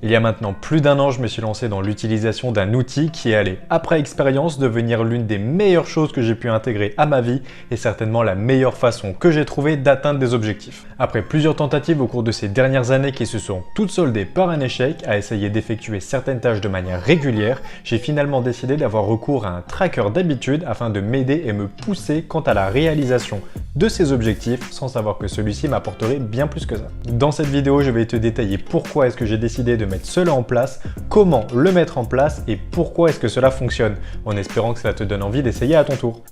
Il y a maintenant plus d'un an, je me suis lancé dans l'utilisation d'un outil qui est allé, après expérience, devenir l'une des meilleures choses que j'ai pu intégrer à ma vie et certainement la meilleure façon que j'ai trouvé d'atteindre des objectifs. Après plusieurs tentatives au cours de ces dernières années qui se sont toutes soldées par un échec à essayer d'effectuer certaines tâches de manière régulière, j'ai finalement décidé d'avoir recours à un tracker d'habitude afin de m'aider et me pousser quant à la réalisation de ces objectifs sans savoir que celui-ci m'apporterait bien plus que ça. Dans cette vidéo, je vais te détailler pourquoi est-ce que j'ai décidé de mettre cela en place, comment le mettre en place et pourquoi est-ce que cela fonctionne, en espérant que cela te donne envie d'essayer à ton tour.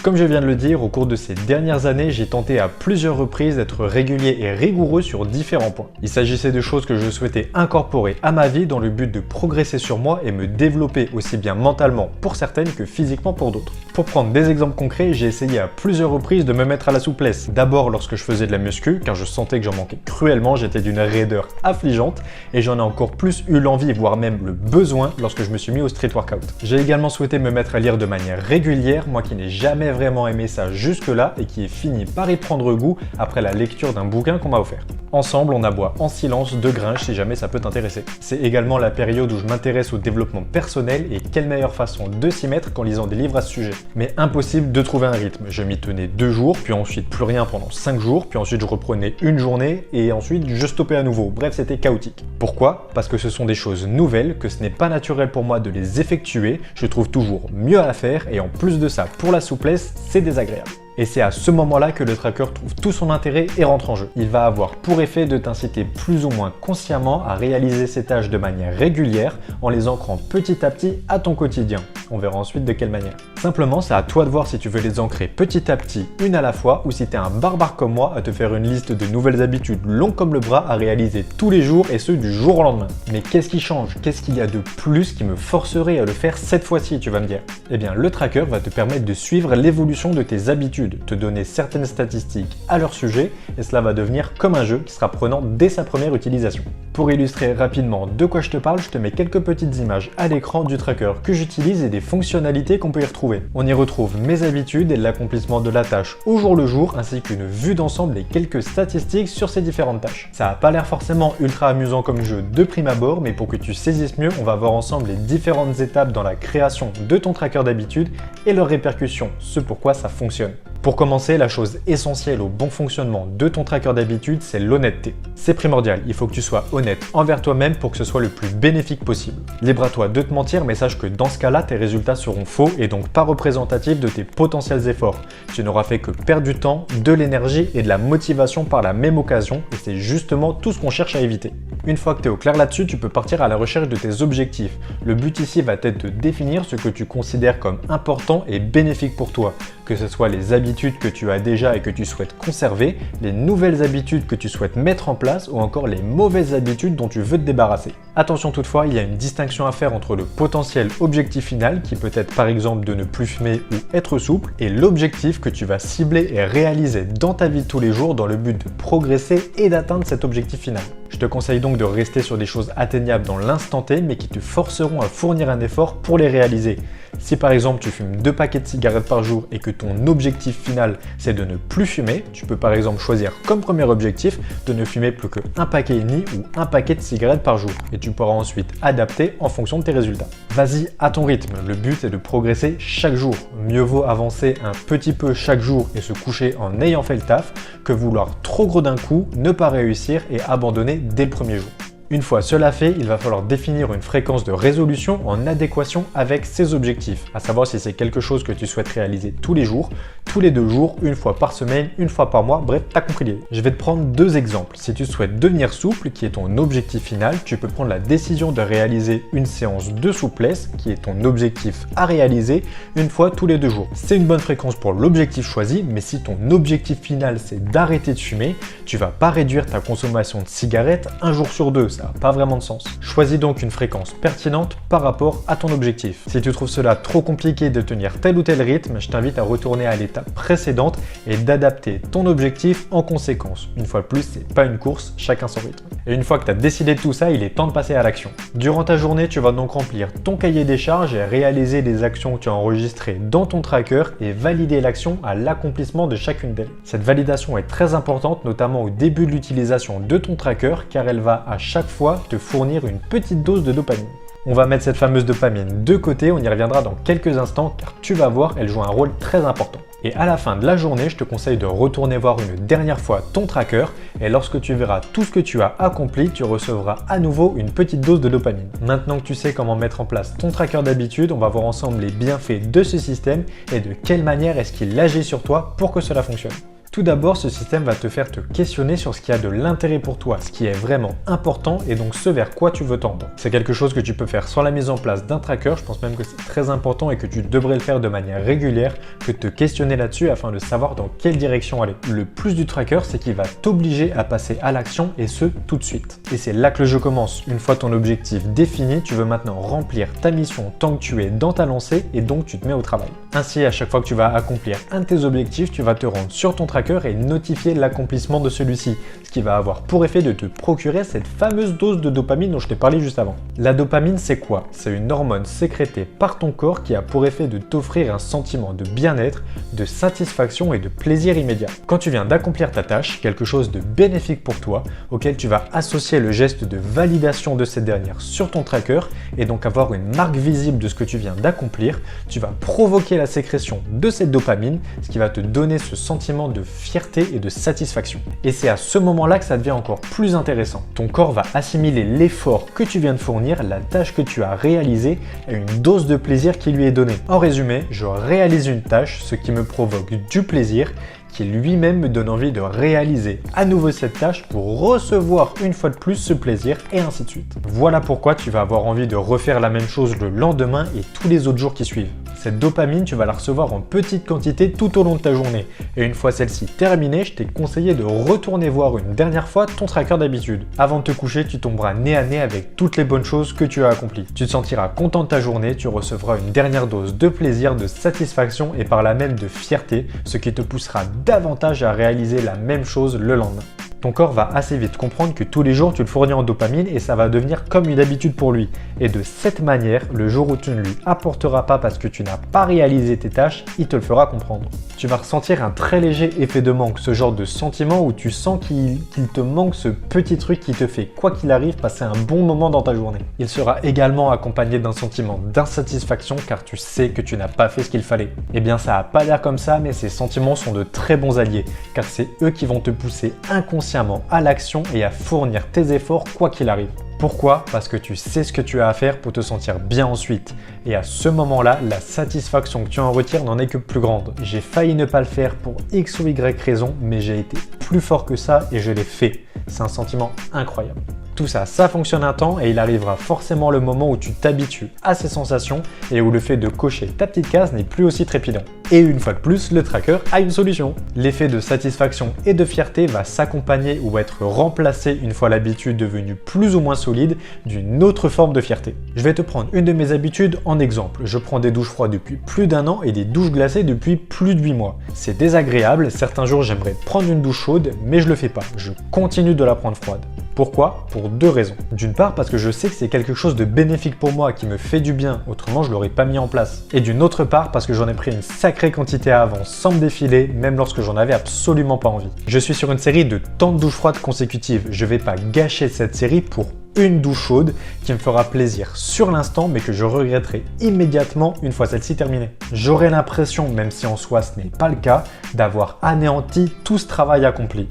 Comme je viens de le dire, au cours de ces dernières années, j'ai tenté à plusieurs reprises d'être régulier et rigoureux sur différents points. Il s'agissait de choses que je souhaitais incorporer à ma vie dans le but de progresser sur moi et me développer aussi bien mentalement pour certaines que physiquement pour d'autres. Pour prendre des exemples concrets, j'ai essayé à plusieurs reprises de me mettre à la souplesse. D'abord lorsque je faisais de la muscu, car je sentais que j'en manquais cruellement, j'étais d'une raideur affligeante et j'en ai encore plus eu l'envie, voire même le besoin lorsque je me suis mis au street workout. J'ai également souhaité me mettre à lire de manière régulière, moi qui n'ai jamais vraiment aimé ça jusque-là et qui est fini par y prendre goût après la lecture d'un bouquin qu'on m'a offert. Ensemble, on aboie en silence de Grinch si jamais ça peut t'intéresser. C'est également la période où je m'intéresse au développement personnel et quelle meilleure façon de s'y mettre qu'en lisant des livres à ce sujet. Mais impossible de trouver un rythme. Je m'y tenais 2 jours, puis ensuite plus rien pendant 5 jours, puis ensuite je reprenais une journée et ensuite je stoppais à nouveau. Bref, c'était chaotique. Pourquoi? Parce que ce sont des choses nouvelles, que ce n'est pas naturel pour moi de les effectuer, je trouve toujours mieux à faire et en plus de ça, pour la souplesse, c'est désagréable. Et c'est à ce moment-là que le tracker trouve tout son intérêt et rentre en jeu. Il va avoir pour effet de t'inciter plus ou moins consciemment à réaliser ces tâches de manière régulière en les ancrant petit à petit à ton quotidien. On verra ensuite de quelle manière. Simplement, c'est à toi de voir si tu veux les ancrer petit à petit, une à la fois, ou si tu es un barbare comme moi à te faire une liste de nouvelles habitudes longues comme le bras à réaliser tous les jours et ce du jour au lendemain. Mais qu'est-ce qui change? Qu'est-ce qu'il y a de plus qui me forcerait à le faire cette fois-ci, tu vas me dire? Eh bien, le tracker va te permettre de suivre l'évolution de tes habitudes, te donner certaines statistiques à leur sujet et cela va devenir comme un jeu qui sera prenant dès sa première utilisation. Pour illustrer rapidement de quoi je te parle, je te mets quelques petites images à l'écran du tracker que j'utilise et des fonctionnalités qu'on peut y retrouver. On y retrouve mes habitudes et l'accomplissement de la tâche au jour le jour ainsi qu'une vue d'ensemble et quelques statistiques sur ces différentes tâches. Ça n'a pas l'air forcément ultra amusant comme jeu de prime abord, mais pour que tu saisisses mieux, on va voir ensemble les différentes étapes dans la création de ton tracker d'habitude et leurs répercussions, ce pourquoi ça fonctionne. Pour commencer, la chose essentielle au bon fonctionnement de ton tracker d'habitude, c'est l'honnêteté. C'est primordial, il faut que tu sois honnête envers toi-même pour que ce soit le plus bénéfique possible. Libre à toi de te mentir, mais sache que dans ce cas-là, tes résultats seront faux et donc pas représentatifs de tes potentiels efforts. Tu n'auras fait que perdre du temps, de l'énergie et de la motivation par la même occasion et c'est justement tout ce qu'on cherche à éviter. Une fois que tu es au clair là-dessus, tu peux partir à la recherche de tes objectifs. Le but ici va être de définir ce que tu considères comme important et bénéfique pour toi, que ce soit les habitudes que tu as déjà et que tu souhaites conserver, les nouvelles habitudes que tu souhaites mettre en place ou encore les mauvaises habitudes dont tu veux te débarrasser. Attention toutefois, il y a une distinction à faire entre le potentiel objectif final, qui peut être par exemple de ne plus fumer ou être souple, et l'objectif que tu vas cibler et réaliser dans ta vie de tous les jours dans le but de progresser et d'atteindre cet objectif final. Je te conseille donc de rester sur des choses atteignables dans l'instant T, mais qui te forceront à fournir un effort pour les réaliser. Si par exemple tu fumes 2 paquets de cigarettes par jour et que ton objectif final c'est de ne plus fumer, tu peux par exemple choisir comme premier objectif de ne fumer plus que 1,5 paquet ou 1 paquet de cigarettes par jour et tu pourras ensuite adapter en fonction de tes résultats. Vas-y à ton rythme, le but est de progresser chaque jour. Mieux vaut avancer un petit peu chaque jour et se coucher en ayant fait le taf que vouloir trop gros d'un coup, ne pas réussir et abandonner dès le premier jour. Une fois cela fait, il va falloir définir une fréquence de résolution en adéquation avec ses objectifs, à savoir si c'est quelque chose que tu souhaites réaliser tous les jours, tous les 2 jours, une fois par semaine, une fois par mois, bref, t'as compris l'idée. Je vais te prendre 2 exemples. Si tu souhaites devenir souple, qui est ton objectif final, tu peux prendre la décision de réaliser une séance de souplesse, qui est ton objectif à réaliser, une fois tous les 2 jours. C'est une bonne fréquence pour l'objectif choisi, mais si ton objectif final c'est d'arrêter de fumer, tu vas pas réduire ta consommation de cigarettes un jour sur 2. ça n'a pas vraiment de sens. Choisis donc une fréquence pertinente par rapport à ton objectif. Si tu trouves cela trop compliqué de tenir tel ou tel rythme, je t'invite à retourner à l'étape précédente et d'adapter ton objectif en conséquence. Une fois de plus, c'est pas une course, chacun son rythme. Et une fois que tu as décidé de tout ça, il est temps de passer à l'action. Durant ta journée, tu vas donc remplir ton cahier des charges et réaliser les actions que tu as enregistrées dans ton tracker et valider l'action à l'accomplissement de chacune d'elles. Cette validation est très importante, notamment au début de l'utilisation de ton tracker, car elle va à chaque fois te fournir une petite dose de dopamine. On va mettre cette fameuse dopamine de côté, on y reviendra dans quelques instants car tu vas voir, elle joue un rôle très important. Et à la fin de la journée, je te conseille de retourner voir une dernière fois ton tracker et lorsque tu verras tout ce que tu as accompli, tu recevras à nouveau une petite dose de dopamine. Maintenant que tu sais comment mettre en place ton tracker d'habitude, on va voir ensemble les bienfaits de ce système et de quelle manière est-ce qu'il agit sur toi pour que cela fonctionne. Tout d'abord, ce système va te faire te questionner sur ce qui a de l'intérêt pour toi, ce qui est vraiment important et donc ce vers quoi tu veux tendre. C'est quelque chose que tu peux faire sans la mise en place d'un tracker, je pense même que c'est très important et que tu devrais le faire de manière régulière, que de te questionner là-dessus afin de savoir dans quelle direction aller. Le plus du tracker, c'est qu'il va t'obliger à passer à l'action et ce, tout de suite. Et c'est là que le jeu commence. Une fois ton objectif défini, tu veux maintenant remplir ta mission tant que tu es dans ta lancée et donc tu te mets au travail. Ainsi, à chaque fois que tu vas accomplir un de tes objectifs, tu vas te rendre sur ton tracker et notifier l'accomplissement de celui-ci, ce qui va avoir pour effet de te procurer cette fameuse dose de dopamine dont je t'ai parlé juste avant. La dopamine, c'est quoi? C'est une hormone sécrétée par ton corps qui a pour effet de t'offrir un sentiment de bien-être, de satisfaction et de plaisir immédiat. Quand tu viens d'accomplir ta tâche, quelque chose de bénéfique pour toi, auquel tu vas associer le geste de validation de cette dernière sur ton tracker et donc avoir une marque visible de ce que tu viens d'accomplir, tu vas provoquer la sécrétion de cette dopamine, ce qui va te donner ce sentiment de fierté et de satisfaction. Et c'est à ce moment-là que ça devient encore plus intéressant. Ton corps va assimiler l'effort que tu viens de fournir, la tâche que tu as réalisée et une dose de plaisir qui lui est donnée. En résumé, je réalise une tâche, ce qui me provoque du plaisir, qui lui-même me donne envie de réaliser à nouveau cette tâche pour recevoir une fois de plus ce plaisir et ainsi de suite. Voilà pourquoi tu vas avoir envie de refaire la même chose le lendemain et tous les autres jours qui suivent. Cette dopamine, tu vas la recevoir en petite quantité tout au long de ta journée. Et une fois celle-ci terminée, je t'ai conseillé de retourner voir une dernière fois ton tracker d'habitude. Avant de te coucher, tu tomberas nez à nez avec toutes les bonnes choses que tu as accomplies. Tu te sentiras content de ta journée, tu recevras une dernière dose de plaisir, de satisfaction et par là même de fierté, ce qui te poussera davantage à réaliser la même chose le lendemain. Ton corps va assez vite comprendre que tous les jours tu le fournis en dopamine et ça va devenir comme une habitude pour lui. Et de cette manière, le jour où tu ne lui apporteras pas parce que tu n'as pas réalisé tes tâches, il te le fera comprendre. Tu vas ressentir un très léger effet de manque, ce genre de sentiment où tu sens qu'il te manque ce petit truc qui te fait, quoi qu'il arrive, passer un bon moment dans ta journée. Il sera également accompagné d'un sentiment d'insatisfaction car tu sais que tu n'as pas fait ce qu'il fallait. Eh bien ça n'a pas l'air comme ça, mais ces sentiments sont de très bons alliés car c'est eux qui vont te pousser inconsciemment à l'action et à fournir tes efforts quoi qu'il arrive. Pourquoi? Parce que tu sais ce que tu as à faire pour te sentir bien ensuite. Et à ce moment-là, la satisfaction que tu en retires n'en est que plus grande. J'ai failli ne pas le faire pour X ou Y raison, mais j'ai été plus fort que ça et je l'ai fait. C'est un sentiment incroyable. Tout ça, ça fonctionne un temps et il arrivera forcément le moment où tu t'habitues à ces sensations et où le fait de cocher ta petite case n'est plus aussi trépidant. Et une fois de plus, le tracker a une solution. L'effet de satisfaction et de fierté va s'accompagner ou être remplacé une fois l'habitude devenue plus ou moins solide d'une autre forme de fierté. Je vais te prendre une de mes habitudes en exemple. Je prends des douches froides depuis plus d'1 an et des douches glacées depuis plus de 8 mois. C'est désagréable, certains jours j'aimerais prendre une douche chaude, mais je le fais pas. Je continue de la prendre froide. Pourquoi? Pour deux raisons. D'une part parce que je sais que c'est quelque chose de bénéfique pour moi, qui me fait du bien, autrement je l'aurais pas mis en place. Et d'une autre part parce que j'en ai pris une sacrée quantité avant sans me défiler, même lorsque j'en avais absolument pas envie. Je suis sur une série de tant de douches froides consécutives, je vais pas gâcher cette série pour une douche chaude qui me fera plaisir sur l'instant mais que je regretterai immédiatement une fois celle-ci terminée. J'aurai l'impression, même si en soi ce n'est pas le cas, d'avoir anéanti tout ce travail accompli.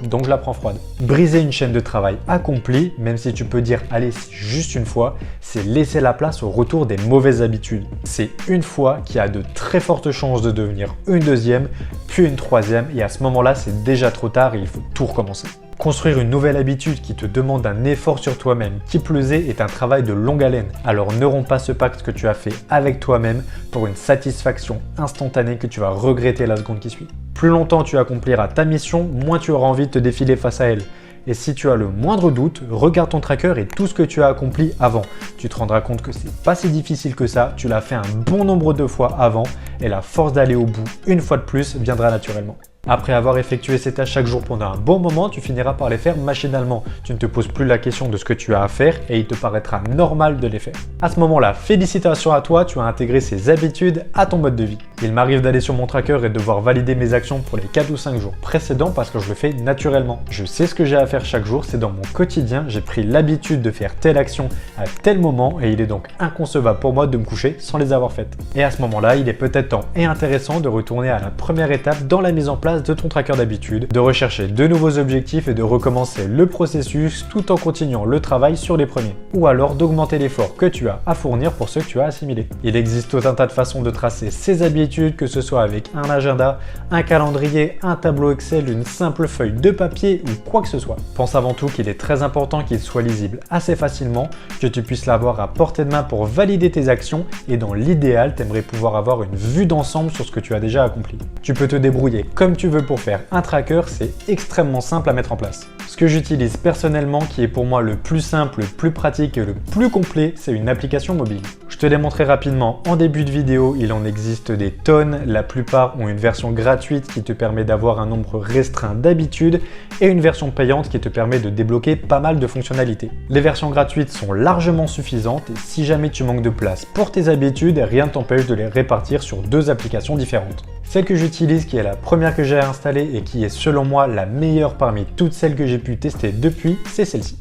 Donc je la prends froide. Briser une chaîne de travail accomplie, même si tu peux dire allez c'est juste une fois, c'est laisser la place au retour des mauvaises habitudes. C'est une fois qui a de très fortes chances de devenir une deuxième, puis une troisième et à ce moment-là c'est déjà trop tard et il faut tout recommencer. Construire une nouvelle habitude qui te demande un effort sur toi-même, qui plus est un travail de longue haleine. Alors ne romps pas ce pacte que tu as fait avec toi-même pour une satisfaction instantanée que tu vas regretter la seconde qui suit. Plus longtemps tu accompliras ta mission, moins tu auras envie de te défiler face à elle. Et si tu as le moindre doute, regarde ton tracker et tout ce que tu as accompli avant. Tu te rendras compte que c'est pas si difficile que ça, tu l'as fait un bon nombre de fois avant et la force d'aller au bout une fois de plus viendra naturellement. Après avoir effectué ces tâches chaque jour pendant un bon moment, tu finiras par les faire machinalement. Tu ne te poses plus la question de ce que tu as à faire et il te paraîtra normal de les faire. À ce moment-là, félicitations à toi, tu as intégré ces habitudes à ton mode de vie. Il m'arrive d'aller sur mon tracker et de devoir valider mes actions pour les 4 ou 5 jours précédents parce que je le fais naturellement. Je sais ce que j'ai à faire chaque jour, c'est dans mon quotidien, j'ai pris l'habitude de faire telle action à tel moment et il est donc inconcevable pour moi de me coucher sans les avoir faites. Et à ce moment-là, il est peut-être temps et intéressant de retourner à la première étape dans la mise en place de ton tracker d'habitude, de rechercher de nouveaux objectifs et de recommencer le processus tout en continuant le travail sur les premiers. Ou alors d'augmenter l'effort que tu as à fournir pour ceux que tu as assimilés. Il existe tout un tas de façons de tracer ces habitudes, que ce soit avec un agenda, un calendrier, un tableau Excel, une simple feuille de papier ou quoi que ce soit. Pense avant tout qu'il est très important qu'il soit lisible assez facilement, que tu puisses l'avoir à portée de main pour valider tes actions et dans l'idéal, tu aimerais pouvoir avoir une vue d'ensemble sur ce que tu as déjà accompli. Tu peux te débrouiller comme tu veux pour faire un tracker, c'est extrêmement simple à mettre en place. Ce que j'utilise personnellement, qui est pour moi le plus simple, le plus pratique et le plus complet, c'est une application mobile. Je te l'ai montré rapidement en début de vidéo, il en existe des tonnes, la plupart ont une version gratuite qui te permet d'avoir un nombre restreint d'habitudes et une version payante qui te permet de débloquer pas mal de fonctionnalités. Les versions gratuites sont largement suffisantes et si jamais tu manques de place pour tes habitudes, rien ne t'empêche de les répartir sur 2 applications différentes. Celle que j'utilise, qui est la première que j'ai installée et qui est selon moi la meilleure parmi toutes celles que j'ai pu tester depuis, c'est celle-ci.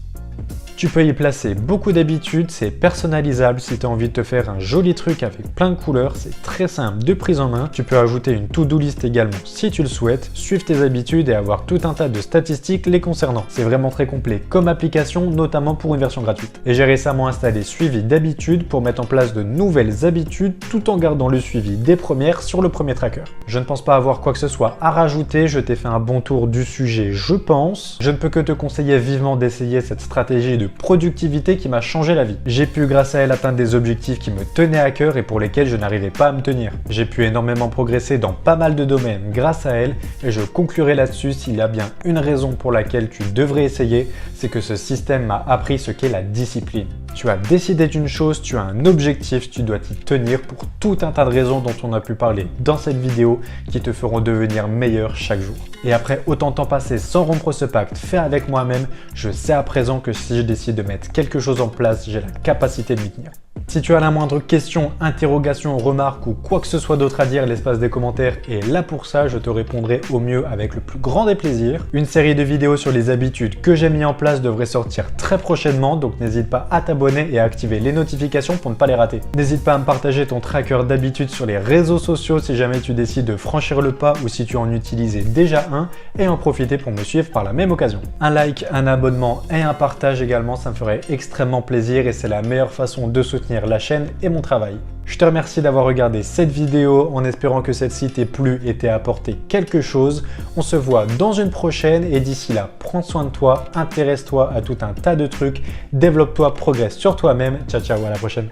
Tu peux y placer beaucoup d'habitudes, c'est personnalisable si tu as envie de te faire un joli truc avec plein de couleurs, c'est très simple de prise en main. Tu peux ajouter une to-do list également si tu le souhaites, suivre tes habitudes et avoir tout un tas de statistiques les concernant. C'est vraiment très complet comme application, notamment pour une version gratuite. Et j'ai récemment installé Suivi d'habitudes pour mettre en place de nouvelles habitudes tout en gardant le suivi des premières sur le premier tracker. Je ne pense pas avoir quoi que ce soit à rajouter, je t'ai fait un bon tour du sujet je pense. Je ne peux que te conseiller vivement d'essayer cette stratégie de productivité qui m'a changé la vie. J'ai pu grâce à elle atteindre des objectifs qui me tenaient à cœur et pour lesquels je n'arrivais pas à me tenir. J'ai pu énormément progresser dans pas mal de domaines grâce à elle et je conclurai là-dessus s'il y a bien une raison pour laquelle tu devrais essayer, c'est que ce système m'a appris ce qu'est la discipline. Tu as décidé d'une chose, tu as un objectif, tu dois t'y tenir pour tout un tas de raisons dont on a pu parler dans cette vidéo qui te feront devenir meilleur chaque jour. Et après autant de temps passé sans rompre ce pacte fait avec moi-même, je sais à présent que si je décide de mettre quelque chose en place, j'ai la capacité de m'y tenir. Si tu as la moindre question, interrogation, remarque ou quoi que ce soit d'autre à dire, l'espace des commentaires est là pour ça, je te répondrai au mieux avec le plus grand des plaisirs. Une série de vidéos sur les habitudes que j'ai mis en place devrait sortir très prochainement, donc n'hésite pas à t'abonner et à activer les notifications pour ne pas les rater. N'hésite pas à me partager ton tracker d'habitudes sur les réseaux sociaux si jamais tu décides de franchir le pas ou si tu en utilisais déjà un et en profiter pour me suivre par la même occasion. Un like, un abonnement et un partage également, ça me ferait extrêmement plaisir et c'est la meilleure façon de soutenir la chaîne et mon travail. Je te remercie d'avoir regardé cette vidéo en espérant que celle-ci t'ait plu et t'ait apporté quelque chose. On se voit dans une prochaine et d'ici là, prends soin de toi, intéresse-toi à tout un tas de trucs, développe-toi, progresse sur toi-même. Ciao ciao, à la prochaine.